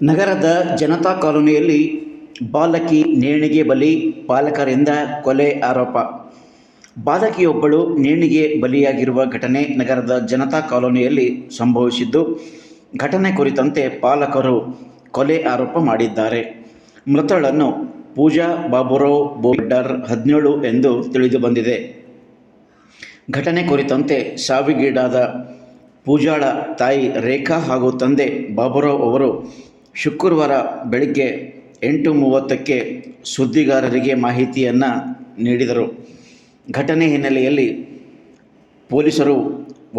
ನಗರದ ಜನತಾ ಕಾಲೋನಿಯಲ್ಲಿ ಬಾಲಕಿ ನೇಣಿಗೆ ಬಲಿ, ಪಾಲಕರಿಂದ ಕೊಲೆ ಆರೋಪ. ಬಾಲಕಿಯೊಬ್ಬಳು ನೇಣಿಗೆ ಬಲಿಯಾಗಿರುವ ಘಟನೆ ನಗರದ ಜನತಾ ಕಾಲೋನಿಯಲ್ಲಿ ಸಂಭವಿಸಿದ್ದು, ಘಟನೆ ಕುರಿತಂತೆ ಪಾಲಕರು ಕೊಲೆ ಆರೋಪ ಮಾಡಿದ್ದಾರೆ. ಮೃತಳನ್ನು ಪೂಜಾ ಬಾಬುರಾವ್ ಬೋರ್ಡರ್ 17 ಎಂದು ತಿಳಿದುಬಂದಿದೆ. ಘಟನೆ ಕುರಿತಂತೆ ಸಾವಿಗೀಡಾದ ಪೂಜಾಳ ತಾಯಿ ರೇಖಾ ಹಾಗೂ ತಂದೆ ಬಾಬುರಾವ್ ಅವರು ಶುಕ್ರವಾರ ಬೆಳಗ್ಗೆ 8:30ಕ್ಕೆ ಸುದ್ದಿಗಾರರಿಗೆ ಮಾಹಿತಿಯನ್ನು ನೀಡಿದರು. ಘಟನೆ ಹಿನ್ನೆಲೆಯಲ್ಲಿ ಪೊಲೀಸರು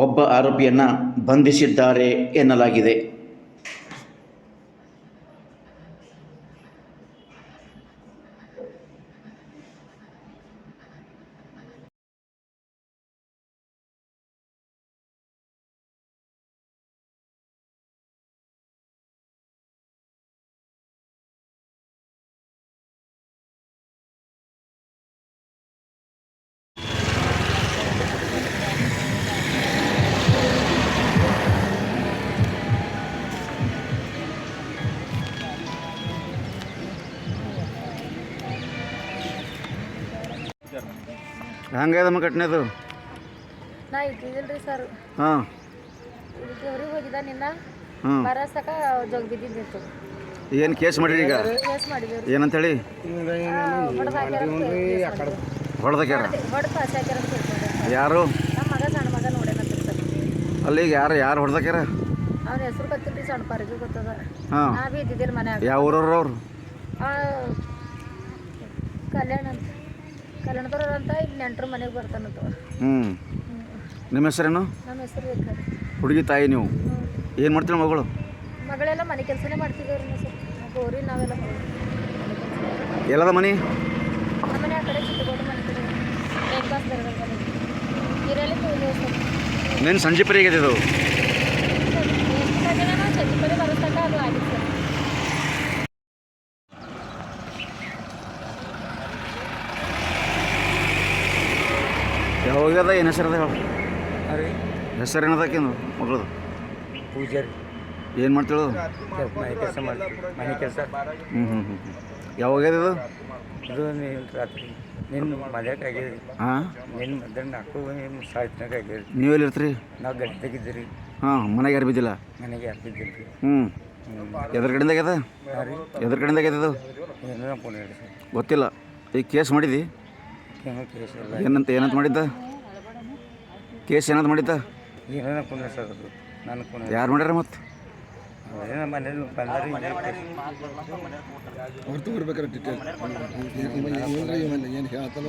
ಒಬ್ಬ ಆರೋಪಿಯನ್ನು ಬಂಧಿಸಿದ್ದಾರೆ ಎನ್ನಲಾಗಿದೆ. ಹಂಗದಮ್ಮ ಘಟನೆದು ನಾ ಇದ್ದಿದ್ದಿಲ್ರಿ ಸರ್. ಹಾಂ ದೇವ್ರಿಗೆ ಹೋಗಿದ್ದ ನಿನ್ನ ಹ್ಞೂ ಬರಸಕ ಜೋಗ್ ಬಿದ್ದಿದ್ದಿತ್ತು. ಏನು ಕೇಸ್ ಮಾಡಿರಿ ಈಗ? ಕೇಸ್ ಮಾಡಿದೇವ್ರಿ. ಏನಂತೇಳಿ ಹೊಡೆದಾಕ್ಯಾರ ಹೊಡೆದಕ್ಯಾರ? ಹೊಡೆದು ಪಾಸ್ ಹಾಕ್ಯಾರ ಅಂತ ತಿಳ್ಕೊಂಡೆ. ಯಾರು? ನಮ್ಮ ಮಗ ಸಣ್ಣ ಮಗ ನೋಡೇನಂತ ಸರ್. ಅಲ್ಲಿ ಈಗ ಯಾರು ಹೊಡೆದಕ್ಯಾರ? ಅವ್ನ ಹೆಸರು ಗೊತ್ತಿಲ್ರಿ, ಸಣ್ಣ ಪಾರಿಗೆ ಗೊತ್ತದ. ಹಾಂ ನಾ ಬಿ ಇದ್ದಿದ್ದಿಲ್ಲ ಮನ್ಯಾಗ. ಯಾವ ಊರವ್ರು ಅವ್ರು? ಕಲ್ಯಾಣದವ್ರು ಅಂತ ಇಲ್ಲಿ ನೆಂಟ್ರ ಮನೆಗೆ ಬರ್ತಾನಂತ. ನಿಮ್ಮ ಹೆಸರೇನು? ನಮ್ಮ ಹೆಸರು ರೇಖಾ. ಹುಡುಗಿ ತಾಯಿ ನೀವು ಏನು ಮಾಡ್ತೀರಿ ಮಗಳು? ಮಗಳೆಲ್ಲ ಮನೆ ಕೆಲಸನೇ ಮಾಡ್ತಿದ್ದೇವ್ರಿ ಸರ್. ಗೋರಿ ನಾವೆಲ್ಲ ಎಲ್ಲದ ಮನೆ? ನಮ್ಮ ಮನೆ ಆ ಕಡೆ ಚಿಕ್ಕಗೋಡು ಮನೆ ಕಡೆ ಏಕಾಸ್ ಬರಗಲ್ ಮನೆ ಇರಲಿ ಸರ್. ನೀನು ಸಂಜೆ ಪರಿ ಹೇಗಿದ್ದು? ಸಂಜೆ ಪರಿ ಬರೋತಕ್ಕ ಅದು ಆಗಿತ್ತು ಸರ್. ಯಾವಾಗದ ಏನು ಹೆಸರದ ಹೇಳು? ಹೆಸರು ಏನದಕ್ಕೇನು ಮಗಳದು? ಪೂಜಾರಿ. ಏನು ಮಾಡ್ತೀಳು? ಮನೆ ಕೆಲಸ ಮಾಡ್ತೀವಿ, ಮನೆ ಕೆಲಸ. ಯಾವಾಗ್ಯದ ಇದು? ಇದು ರಾತ್ರಿ ನಿನ್ನ ಮದ್ಯಾಕ ಆಗ್ಯದ. ಹಾಂ ನಿನ್ನ ಮಧ್ಯಾಹ್ನ 4 ಸಾಯ್ತನಾಗ ಆಗ್ಯದ. ನೀವೆಲ್ಲಿ ಇರ್ತೀರಿ? ನಾವು ಗಡ್ಡೆ ತೆಗಿದ್ದೀರಿ. ಹಾಂ ಮನೆಗೆ ಯಾರು ಬಿದ್ದಿಲ್ಲ? ಮನೆಗೆ ಯಾರು ಬಿದ್ದಿಲ್ಲ ರೀ. ಎದ್ರ ಕಡೆಯಿಂದ ಆಗ್ಯದ? ಎದ್ರ ಕಡೆಯಿಂದ ಆಗ್ಯದ ಇದು? ಏನೋ ಫೋನ್ ಹೇಳಿ ಸರ್, ಗೊತ್ತಿಲ್ಲ. ಈಗ ಕೇಸ್ ಮಾಡಿದಿ? ಏನೋ ಕೇಸ್ ಇಲ್ಲ. ಏನಂತ ಮಾಡಿದ್ದ? ಕೇಸ್ ಏನಂತ ಮಾಡಿದ್ದ? ಏನೋ ಫೋನ್ ಸರ್, ಅದು ನಾನು ಫೋನ್. ಯಾರು ಮಾಡ್ಯಾರ ಮತ್ತು? ಏನೋ ಮನೇಲಿ ಬಂದಾರಿ. ಹೊರತು ಬರ್ಬೇಕಾರೆ ಡಿಟೇಲ್ ಏನು ಹೇಳ್ತಾನೋ